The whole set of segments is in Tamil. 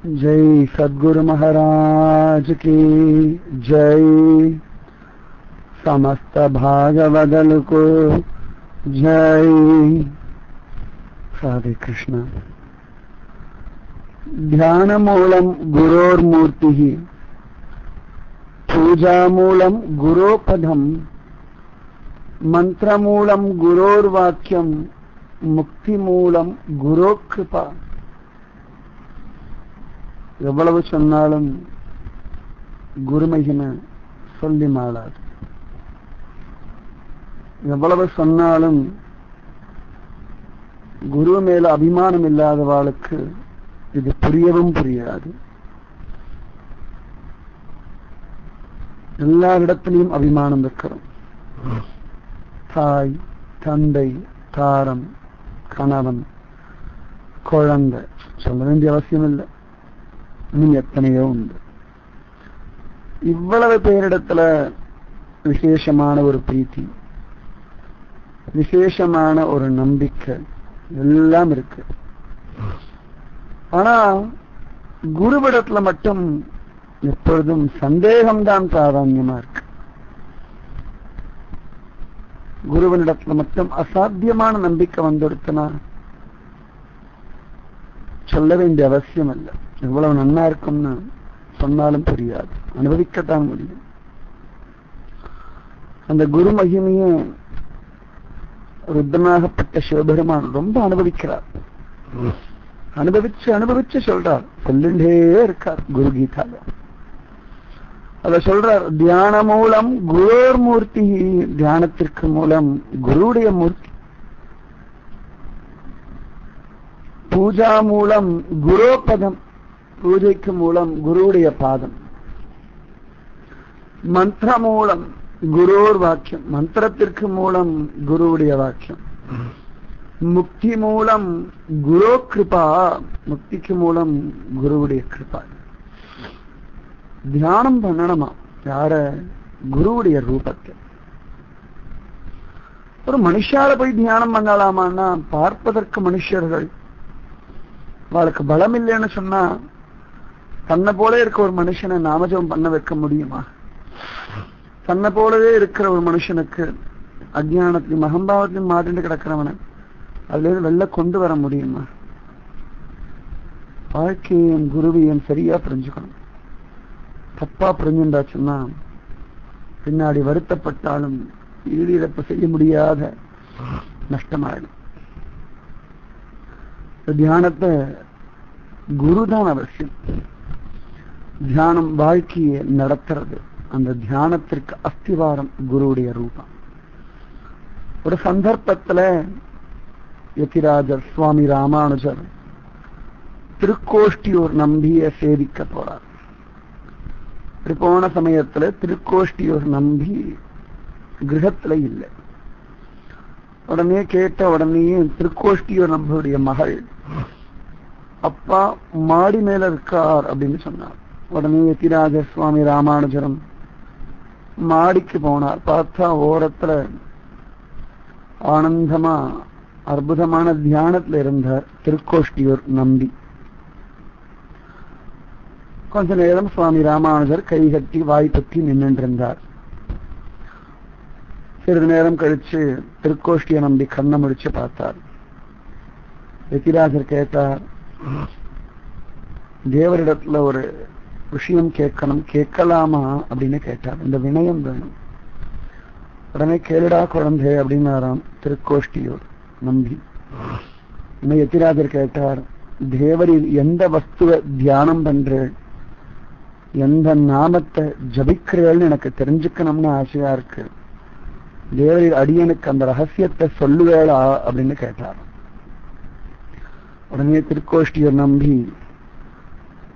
जय सद्गुरु महाराज की जय। समस्त भागवदल को जय। राधे कृष्ण। ध्यान मूलम गुरोर्मूर्ति, पूजा मूलम गुरोपदम, मंत्र मूलम गुरोर्वाक्यम, मुक्ति मूलम गुरोकृपा। எவ்வளவு சொன்னாலும் குருமகிமை சொல்லி மாளாது. எவ்வளவு சொன்னாலும் குரு மேல அபிமானம் இல்லாதவாளுக்கு இது புரியவும் புரியாது. எல்லா இடத்திலையும் அபிமானம் இருக்கிறோம். தாய், தந்தை, தாரம், கணவன், குழந்தை சொல்ல வேண்டிய அவசியம் இல்லை. இன்னும் எத்தனையோ உண்டு. இவ்வளவு பேரிடத்துல விசேஷமான ஒரு பிரீத்தி, விசேஷமான ஒரு நம்பிக்கை எல்லாம் இருக்கு. ஆனா குருவிடத்துல மட்டும் எப்பொழுதும் சந்தேகம்தான் பிராதான்யமா இருக்கு. குருவனிடத்துல மட்டும் அசாத்தியமான நம்பிக்கை வந்துடுத்துனா சொல்ல வேண்டிய அவசியம் இல்லை. எவ்வளவு நன்னா இருக்கும்னு சொன்னாலும் புரியாது, அனுபவிக்கத்தான் முடியும். அந்த குரு மகிமையை ருத்ரனாகப்பட்ட சிவபெருமான் ரொம்ப அனுபவிக்கிறார். அனுபவிச்சு அனுபவிச்சு சொல்றார், சொல்லிண்டே இருக்கார் குரு கீதால. அத சொல்றார், தியான மூலம் குரோர் மூர்த்தி, தியானத்திற்கு மூலம் குருடைய மூர்த்தி. பூஜா மூலம் குரோபதம், பூஜைக்கு மூலம் குருவுடைய பாதம். மந்திர மூலம் குரோர் வாக்கியம், மந்திரத்திற்கு மூலம் குருவுடைய வாக்கியம். முக்தி மூலம் குரோ கிருபா, முக்திக்கு மூலம் குருவுடைய கிருபா. தியானம் பண்ணணுமா யார? குருவுடைய ரூபத்தை. ஒரு மனுஷால போய் தியானம் பண்ணலாமான்னா பார்ப்பதற்கு மனுஷர்கள், அவளுக்கு பலம் இல்லைன்னு சொன்னா தன்னை போல இருக்க ஒரு மனுஷனை நாமஜபம் பண்ண வைக்க முடியுமா? தன்னை போலவே இருக்கிற ஒரு மனுஷனுக்கு அஜ்ஞானத்தையும் அகம்பாவத்தையும் மாட்டிட்டு கிடக்கிறவனை அதுல இருந்து வெளில கொண்டு வர முடியுமா? வாழ்க்கையும் குருவையும் சரியா புரிஞ்சுக்கணும். தப்பா புரிஞ்சுட்டாச்சுன்னா பின்னாடி வருத்தப்பட்டாலும் ஈடிழப்பு செய்ய முடியாத நஷ்டமாயிடும். தியானத்தை குருதான் அவசியம். தியானம் வாழ்க்கையை நடத்துறது. அந்த தியானத்திற்கு அஸ்திவாரம் குருவுடைய ரூபம். ஒரு சந்தர்ப்பத்துல யதிராஜர் சுவாமி ராமானுஜர் திருக்கோஷ்டியூர் நம்பிய சேவிக்க போறார். இப்படி போன சமயத்துல திருக்கோஷ்டியூர் நம்பி கிரகத்துல இல்லை. உடனே கேட்ட உடனேயே திருக்கோஷ்டியூர் நம்பியுடைய மகள் அப்பா மாடி மேல இருக்கார் அப்படின்னு சொன்னார். உடனே யதிராஜ சுவாமி ராமானுஜரம் மாடிக்கு போனார். பார்த்தா ஓரத்துல ஆனந்தமா அற்புதமான தியானத்துல இருந்தார் திருக்கோஷ்டியூர் நம்பி. கொஞ்ச நேரம் சுவாமி ராமானுஜர் கை கட்டி வாய் பற்றி நின்று இருந்தார். சிறிது நேரம் கழிச்சு திருக்கோஷ்டிய நம்பி கண்ணை முடிச்சு பார்த்தார். யதிராஜர் கேட்டார், தேவரிடத்துல ஒரு விஷயம் கேட்கணும், கேட்கலாமா அப்படின்னு கேட்டார். இந்த வினயம் வேணும். உடனே கேளுடா குழந்தை அப்படின்னாராம் திருக்கோஷ்டியூர் நம்பி. இன்னும் யதிராஜர் கேட்டார், தேவரில் எந்த வஸ்துவ தியானம் பண்றேள், எந்த நாமத்தை ஜபிக்கிறேள்னு எனக்கு தெரிஞ்சுக்கணும்னு ஆசையா இருக்கு. தேவரில் அடியனுக்கு அந்த ரகசியத்தை சொல்லுவேளா அப்படின்னு கேட்டார். உடனே திருக்கோஷ்டியூர் நம்பி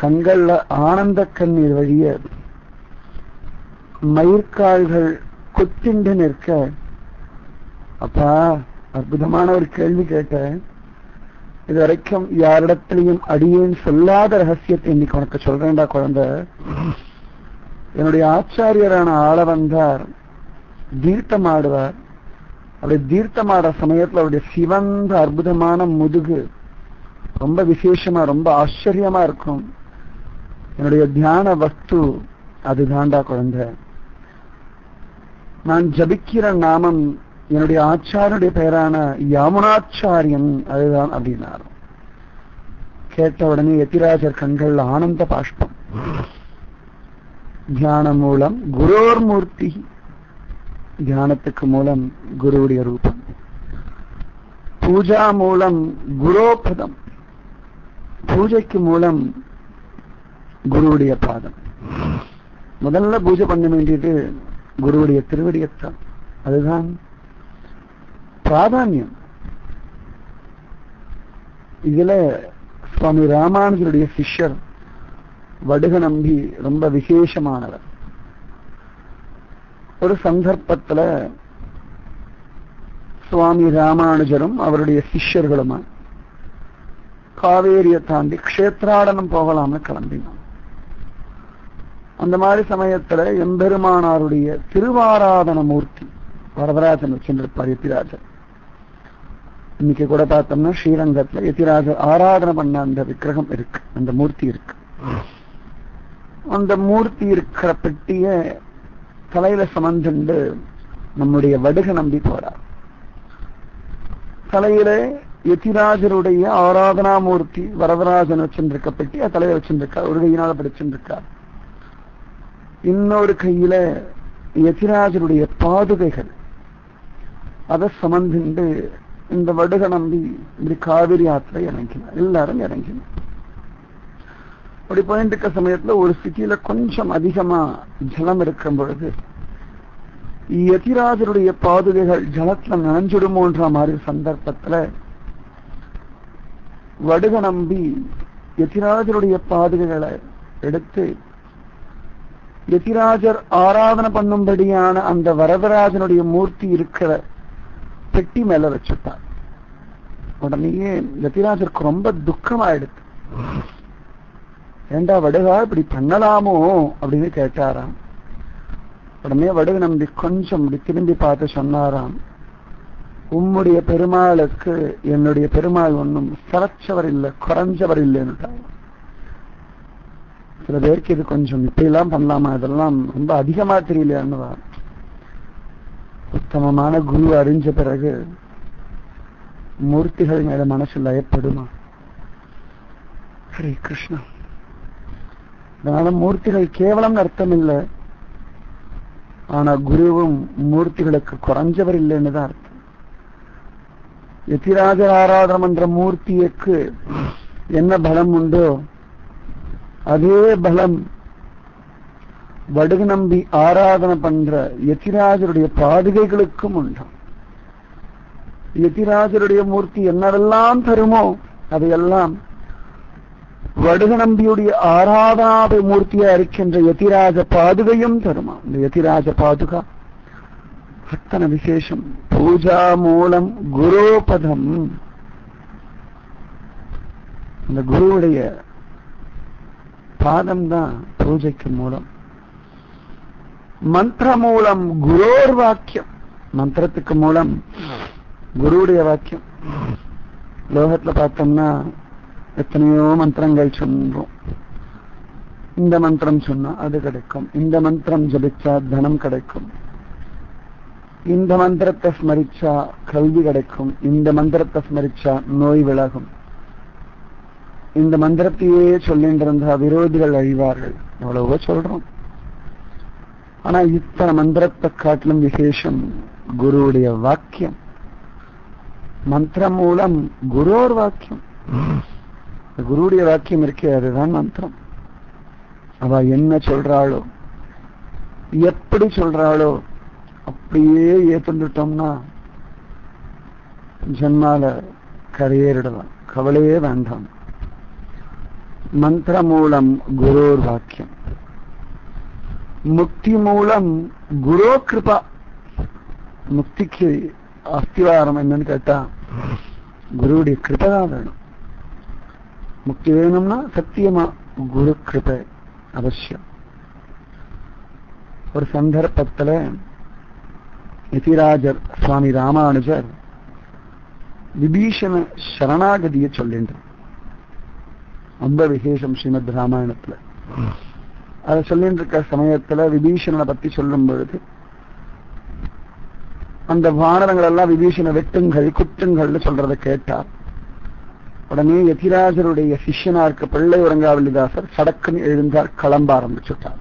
கண்கள்ல ஆனந்த கண்ணீர் வழிய மயிர்கால்கள் கொத்திண்டு நிற்க, அப்பா அற்புதமான ஒரு கேள்வி கேட்டேன். இதுவரைக்கும் யாரிடத்திலையும் அடியேன் சொல்லாத ரகசியத்தை இன்னைக்கு உனக்கு சொல்றேன்டா குழந்தை. என்னுடைய ஆச்சாரியரான ஆள வந்தார், தீர்த்தமாடுவார். அப்படி தீர்த்தமாடுற சமயத்துல அவருடைய சிவந்த அற்புதமான முதுகு ரொம்ப விசேஷமா ரொம்ப ஆச்சரியமா இருக்கும். என்னுடைய தியான வஸ்து அது தாண்டா குழந்தை. நான் ஜபிக்கிற நாமம் என்னுடைய ஆச்சாரியனுடைய பெயரான யாமுனாச்சாரியன் அதுதான் அப்படின்னாரு. கேட்ட உடனே யதிராஜர் கண்கள் ஆனந்த பாஷ்பம். தியானம் மூலம் குரோர் மூர்த்தி, தியானத்துக்கு மூலம் குருவுடைய ரூபம், பூஜா மூலம் குரோபதம், பூஜைக்கு மூலம் குருவுடைய பாதம். முதல்ல பூஜை பண்ண வேண்டியது குருவுடைய திருவடியத்தான். அதுதான் பிராதான்யம். இதுல சுவாமி ராமானுஜருடைய சிஷ்யர் வடுக நம்பி ரொம்ப விசேஷமானவர். ஒரு சந்தர்ப்பத்துல சுவாமி ராமானுஜரும் அவருடைய சிஷ்யர்களுமா காவேரியை தாண்டி க்ஷேத்ராடனம் போகலாம்னு கிளம்பினான். அந்த மாதிரி சமயத்துல எம்பெருமானாருடைய திருவாராதன மூர்த்தி வரதராஜன் வச்சிருப்பார் யதிராஜர். இன்னைக்கு கூட பார்த்தோம்னா ஸ்ரீரங்கத்துல யதிராஜர் ஆராதனை பண்ண அந்த விக்கிரகம் இருக்கு, அந்த மூர்த்தி இருக்கு. அந்த மூர்த்தி இருக்கிற பெட்டிய தலையில சுமந்துண்டு நம்முடைய வடுக நம்பி போறார். தலையில யதிராஜருடைய ஆராதனா மூர்த்தி வரதராஜன் வச்சிருக்க பெட்டி தலையில வச்சிருக்கார், ஒரு கையினால பிடிச்சிருக்கார். இன்னொரு கையில யதிராஜருடைய பாதுகைகள் அதை சுமந்துண்டு இந்த வடுக நம்பி இப்படி காவிரி ஆற்றை இறங்கினார். எல்லாரும் இறங்கினார். அப்படி போயிட்டு இருக்க சமயத்துல ஒரு சிட்டியில கொஞ்சம் அதிகமா ஜலம் இருக்கும் பொழுது யதிராஜருடைய பாதுகைகள் ஜலத்துல நனைஞ்சிடுமோன்ற மாதிரி சந்தர்ப்பத்துல வடுக நம்பி யதிராஜருடைய பாதுகைகளை எடுத்து யதிராஜர் ஆராதனை பண்ணும்படியான அந்த வரதராஜனுடைய மூர்த்தி இருக்கிற பெட்டி மேல வச்சுட்டார். உடனேயே யதிராஜருக்கு ரொம்ப துக்கமாயிடுது. ஏண்டா வடுகா இப்படி பண்ணலாமோ அப்படின்னு கேட்டாராம். உடனே வடுக நம்பி கொஞ்சம் இப்படி திரும்பி பார்த்து சொன்னாராம், உம்முடைய பெருமாளுக்கு என்னுடைய பெருமாள் ஒன்றும் சரச்சவர் இல்லை, குறைஞ்சவர் இல்லைன்னு. சில பேருக்கு இது கொஞ்சம் இப்படிலாம் பண்ணலாமா, இதெல்லாம் ரொம்ப அதிகமா தெரியலையான்னு. உத்தமமான குரு அறிஞ்ச பிறகு மூர்த்திகள் மேல மனசு லயப்படுமா? ஹரே கிருஷ்ணா. அதனால மூர்த்திகள் கேவலம் அர்த்தம் இல்லை, ஆனா குருவும் மூர்த்திகளுக்கு குறைஞ்சவர் இல்லைன்னு தான் அர்த்தம். யதிராஜர் ஆராதனம் என்ற மூர்த்திக்கு என்ன பலம் உண்டோ அதே பலம் வடுக நம்பி ஆராதனை பண்ற யதிராஜருடைய பாதுகைகளுக்கும் உண்டு. யதிராஜருடைய மூர்த்தி என்னவெல்லாம் தருமோ அதையெல்லாம் வடுக நம்பியுடைய ஆராதனாவை மூர்த்தியா இருக்கின்ற யதிராஜ பாதுகையும் தருமா. இந்த யதிராஜ பாதுகா அத்தனை விசேஷம். பூஜா மூலம் குரோபதம், இந்த குருவுடைய பாதம் தான் பூஜைக்கு மூலம். மந்திர மூலம் குரோர் வாக்கியம், மந்திரத்துக்கு மூலம் குருவுடைய வாக்கியம். லோகத்துல பார்த்தோம்னா எத்தனையோ மந்திரங்கள் சொல்றோம். இந்த மந்திரம் சொன்னா அது கிடைக்கும், இந்த மந்திரம் ஜபிச்சா தனம் கிடைக்கும், இந்த மந்திரத்தை ஸ்மரிச்சா கல்வி கிடைக்கும், இந்த மந்திரத்தை ஸ்மரிச்சா நோய் விலகும், இந்த மந்திரத்தையே சொல்லிட்டு இருந்தா விரோதிகள் அழிவார்கள், எவ்வளவோ சொல்றோம். ஆனா இத்தனை மந்திரத்தை காட்டிலும் விசேஷம் குருவுடைய வாக்கியம். மந்திரம் மூலம் குரோர் வாக்கியம். குருவுடைய வாக்கியம் இருக்கே அதுதான் மந்திரம். அவ என்ன சொல்றாளோ எப்படி சொல்றாளோ அப்படியே ஏத்துட்டோம்னா ஜன்மால கரையேறிடலாம், கவலையே வேண்டாம். மந்திர மூலம் குரோர் வாக்கியம். முக்தி மூலம் குரோ கிருபா. முக்திக்கு அஸ்திவாரம் என்னன்னு கேட்டா குருவுடைய கிருபதான் வேணும். முக்தி வேணும்னா சத்தியமா குரு கிருபை அவசியம். ஒரு சந்தர்ப்பத்துல யதிராஜர் சுவாமி ராமானுஜர் விபீஷண சரணாகதியை சொல்லின்றார். ரொம்ப விசேஷம் ஸ்ரீமத் ராமாயணத்துல. அதை சொல்லிட்டு இருக்க சமயத்துல விபீஷணனை பத்தி சொல்லும் பொழுது அந்த வானரங்கள் எல்லாம் விபீஷண வெட்டுங்கள் குட்டுங்கள்னு சொல்றதை கேட்டார். உடனே யதிராஜருடைய சிஷ்யனா இருக்க பிள்ளை உறங்காவல்லிதாசர் சடக்குன்னு எழுந்தார், கிளம்ப ஆரம்பிச்சுட்டார்.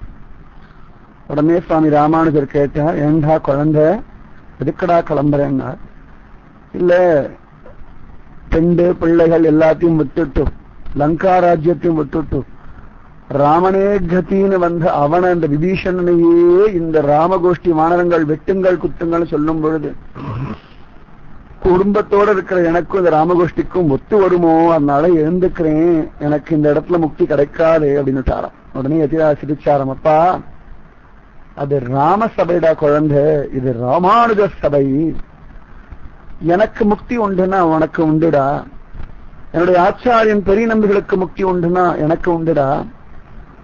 உடனே சுவாமி ராமானுஜர் கேட்டார், ஏண்டா குழந்தை எதுக்கடா கிளம்புறேன்னார். இல்ல பெண்டு பிள்ளைகள் எல்லாத்தையும் விட்டுட்டு லங்கா ராஜ்யத்தையும் விட்டுட்டு ராமனே கத்தின்னு வந்த அவன இந்த விபீஷணனையே இந்த ராமகோஷ்டி வானரங்கள் வெட்டுங்கள் குத்துங்கள் சொல்லும் பொழுது குடும்பத்தோட இருக்கிற எனக்கும் இந்த ராமகோஷ்டிக்கும் ஒத்து வருமோ, அதனால எழுந்துக்கிறேன், எனக்கு இந்த இடத்துல முக்தி கிடைக்காது அப்படின்னுட்டாராம். உடனே எதிரா சிரிச்சாரம், அப்பா அது ராம சபைடா குழந்தை, இது ராமானுஜ சபை. எனக்கு முக்தி உண்டுன்னா உனக்கு உண்டுடா, என்னுடைய ஆச்சாரியன் பெரிய நம்பிகளுக்கு முக்தி உண்டுன்னா எனக்கு உண்டுடா,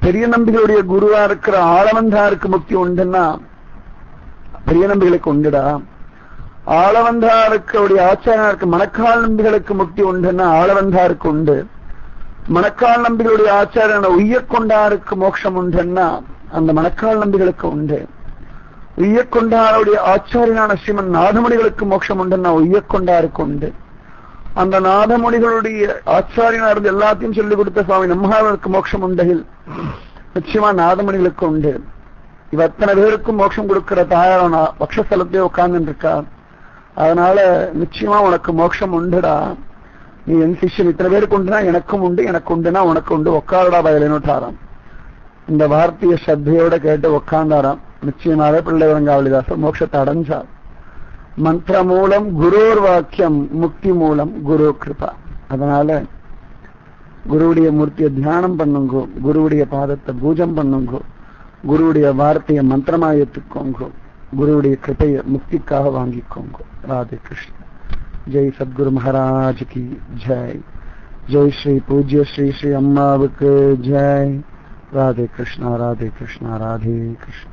பெரிய நம்பிகளுடைய குருவா இருக்கிற ஆளவந்தாருக்கு முக்தி உண்டுன்னா பெரிய நம்பிகளுக்கு உண்டுடா, ஆளவந்தாருக்கு ஆச்சாரியருக்கு மணக்கால் நம்பிகளுக்கு முக்தி உண்டுன்னா ஆளவந்தாருக்கு உண்டு, மணக்கால் நம்பிகளுடைய ஆச்சாரியன உய்யக்கொண்டாருக்கு மோட்சம் உண்டுன்னா அந்த மணக்கால் நம்பிகளுக்கு உண்டு, உய்யக்கொண்டாருடைய ஆச்சாரியனான ஸ்ரீமன் நாதமணிகளுக்கு மோட்சம் உண்டுன்னா உய்யக்கொண்டாருக்கு உண்டு, அந்த நாதமணிகளுடைய ஆச்சாரியனா இருந்து எல்லாத்தையும் சொல்லிக் கொடுத்த சுவாமி நம்மாருக்கு மோட்சம் உண்டையில் நிச்சயமா நாதமணிகளுக்கு உண்டு. இவ அத்தனை பேருக்கும் மோட்சம் கொடுக்கிற தாயாரான பக்ஷஸ்தலத்தையே உட்கார்ந்து இருக்கா, அதனால நிச்சயமா உனக்கு மோட்சம் உண்டுடா, நீ என் சிஷ்யன், இத்தனை பேருக்கு உண்டுனா எனக்கும் உண்டு, எனக்கு உண்டுனா உனக்கு உண்டு, உட்காரடா பயலுட்டாராம். இந்த வார்த்தைய ஸ்ரத்தையோட கேட்டு உட்கார்ந்தாராம். நிச்சயமாவே பிள்ளை உறங்காவல்லிதாசர் மோட்சத்தை அடைஞ்சார். மந்திர மூலம் குருர் வாக்கியம், முக்தி மூலம் குரு கிருபா. அதனால குருவுடைய மூர்த்தியை தியானம் பண்ணுங்கோ, குருவுடைய பாதத்தை பூஜம் பண்ணுங்கோ, குருவுடைய வார்த்தையை மந்திரமா ஏற்றுக்கோங்கோ, குருவுடைய கிருபையை முக்திக்காக வாங்கிக்கோங்க. ராதே கிருஷ்ண. ஜெய் சத்குரு மகாராஜ் கி ஜெய். ஜெய் ஸ்ரீ பூஜ்ய ஸ்ரீ ஸ்ரீ அம்மாவுக்கு ஜெய். ராதே கிருஷ்ணா, ராதே கிருஷ்ணா, ராதே கிருஷ்ணா.